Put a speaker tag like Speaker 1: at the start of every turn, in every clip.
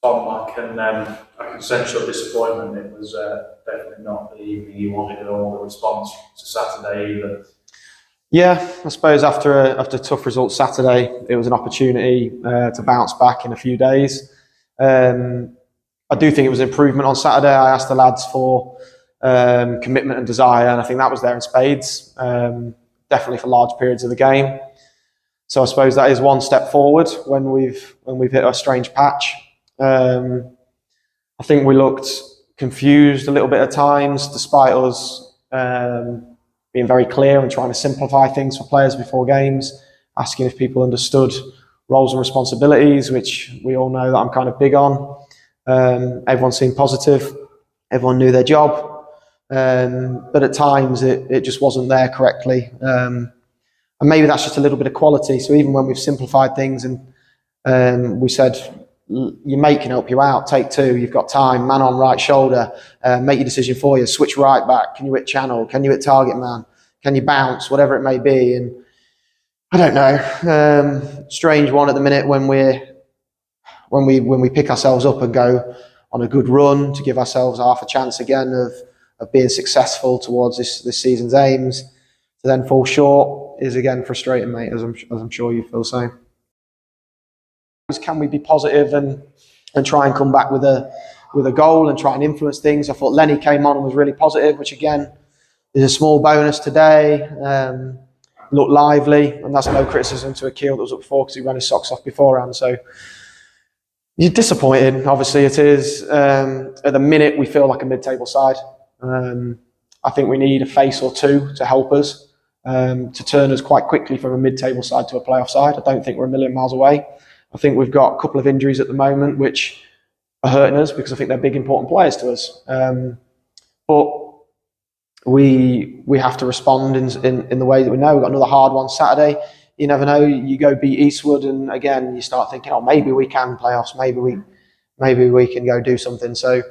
Speaker 1: Tom, I can sense your disappointment. It was definitely not the evening you wanted or the response to Saturday either.
Speaker 2: Yeah, I suppose after tough results Saturday, it was an opportunity to bounce back in a few days. I do think it was an improvement on Saturday. I asked the lads for commitment and desire, and I think that was there in spades, definitely for large periods of the game. So I suppose that is one step forward when we've hit a strange patch. I think we looked confused a little bit at times, despite us being very clear and trying to simplify things for players before games, asking if people understood roles and responsibilities, which we all know that I'm kind of big on. Everyone seemed positive, everyone knew their job, but at times it just wasn't there correctly. And maybe that's just a little bit of quality. So even when we've simplified things and we said, your mate can help you out, take two, you've got time, man on right shoulder, make your decision for you, switch right back, can you hit channel, can you hit target man, can you bounce, whatever it may be. And I don't know, strange one at the minute when we pick ourselves up and go on a good run to give ourselves half a chance again of being successful towards this season's aims, to then fall short is again frustrating, mate, as I'm sure you feel the same. Can we be positive and try and come back with a goal and try and influence things? I thought Lenny came on and was really positive, which again is a small bonus today. Looked lively, and that's no criticism to Akil that was up before because he ran his socks off beforehand. So you're disappointed, obviously it is. At the minute, we feel like a mid-table side. I think we need a face or two to help us, to turn us quite quickly from a mid-table side to a playoff side. I don't think we're a million miles away. I think we've got a couple of injuries at the moment which are hurting us because I think they're big, important players to us. But we have to respond in the way that we know. We've got another hard one Saturday. You never know. You go beat Eastwood, and again you start thinking, oh, maybe we can playoffs. Maybe we can go do something. So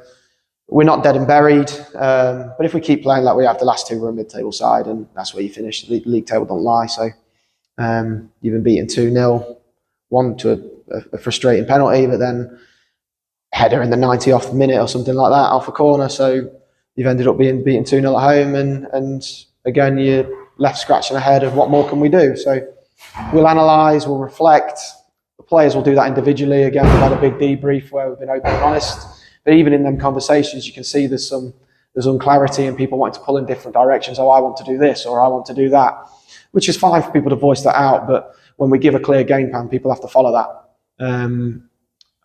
Speaker 2: we're not dead and buried. But if we keep playing like we have the last two, we're a mid-table side, and that's where you finish. The league table don't lie. So you've been beaten 2-0. One to a frustrating penalty, but then header in the 90th minute or something like that off a corner. So you've ended up being beaten 2-0 at home, and again you're left scratching ahead of what more can we do. So we'll analyse, we'll reflect. The players will do that individually. Again, we've had a big debrief where we've been open and honest. But even in them conversations, you can see there's unclarity and people wanting to pull in different directions. Oh, I want to do this or I want to do that, which is fine for people to voice that out. But when we give a clear game plan, people have to follow that. I'm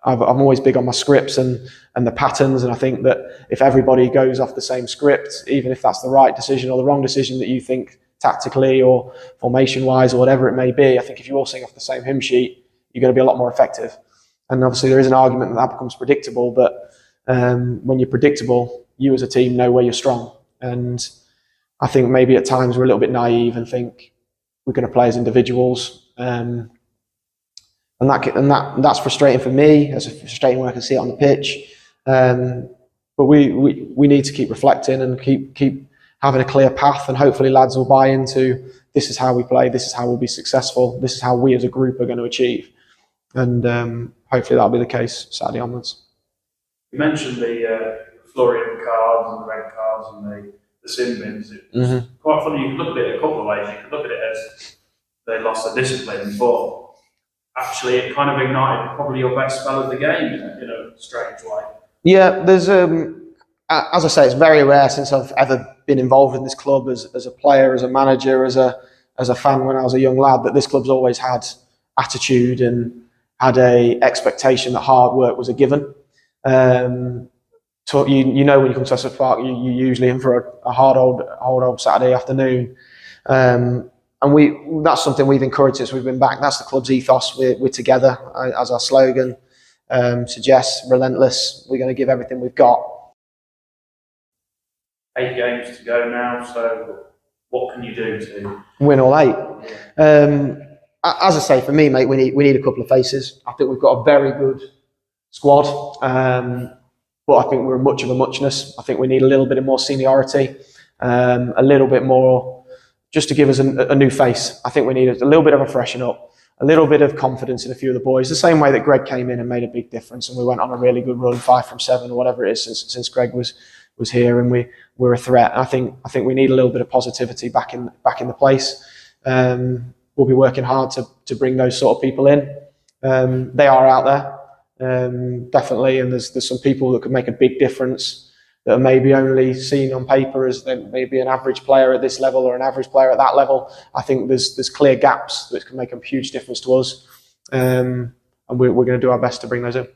Speaker 2: always big on my scripts and the patterns, and I think that if everybody goes off the same script, even if that's the right decision or the wrong decision that you think tactically or formation-wise or whatever it may be, I think if you all sing off the same hymn sheet, you're going to be a lot more effective. And obviously there is an argument that becomes predictable, but when you're predictable, you as a team know where you're strong. And I think maybe at times we're a little bit naive and think we're going to play as individuals. And that's frustrating for me. It's frustrating when I can see it on the pitch. But we need to keep reflecting and keep having a clear path, and hopefully lads will buy into this is how we play, this is how we'll be successful, this is how we as a group are going to achieve. And hopefully that'll be the case Saturday onwards.
Speaker 1: You mentioned the Florian cards and the red cards and the sin bins. It's quite funny. You can look at it a couple of ways. You can look at it as they lost their discipline, but actually it kind of ignited probably your best spell of the game in a strange way. Yeah,
Speaker 2: there's as I say, it's very rare since I've ever been involved in this club as a player, as a manager, as a fan when I was a young lad, that this club's always had attitude and had a expectation that hard work was a given. When you come to Essex Park, you're usually in for a hard old Saturday afternoon. And that's something we've encouraged since we've been back. That's the club's ethos. We're together, as our slogan suggests, relentless. We're going to give everything we've got.
Speaker 1: 8 games to go now, so what can you do to
Speaker 2: win all 8? As I say, for me, mate, we need a couple of faces. I think we've got a very good squad, but I think we're much of a muchness. I think we need a little bit of more seniority, a little bit more, just to give us a new face. I think we need a little bit of a freshen up. a little bit of confidence in a few of the boys, the same way that Greg came in and made a big difference, and we went on a really good run, 5 from 7 or whatever it is since Greg was here, and we're a threat. I think we need a little bit of positivity back in the place. We'll be working hard to bring those sort of people in. They are out there, definitely, and there's some people that could make a big difference that are maybe only seen on paper as maybe an average player at this level or an average player at that level. I think there's clear gaps that can make a huge difference to us, and we're going to do our best to bring those in.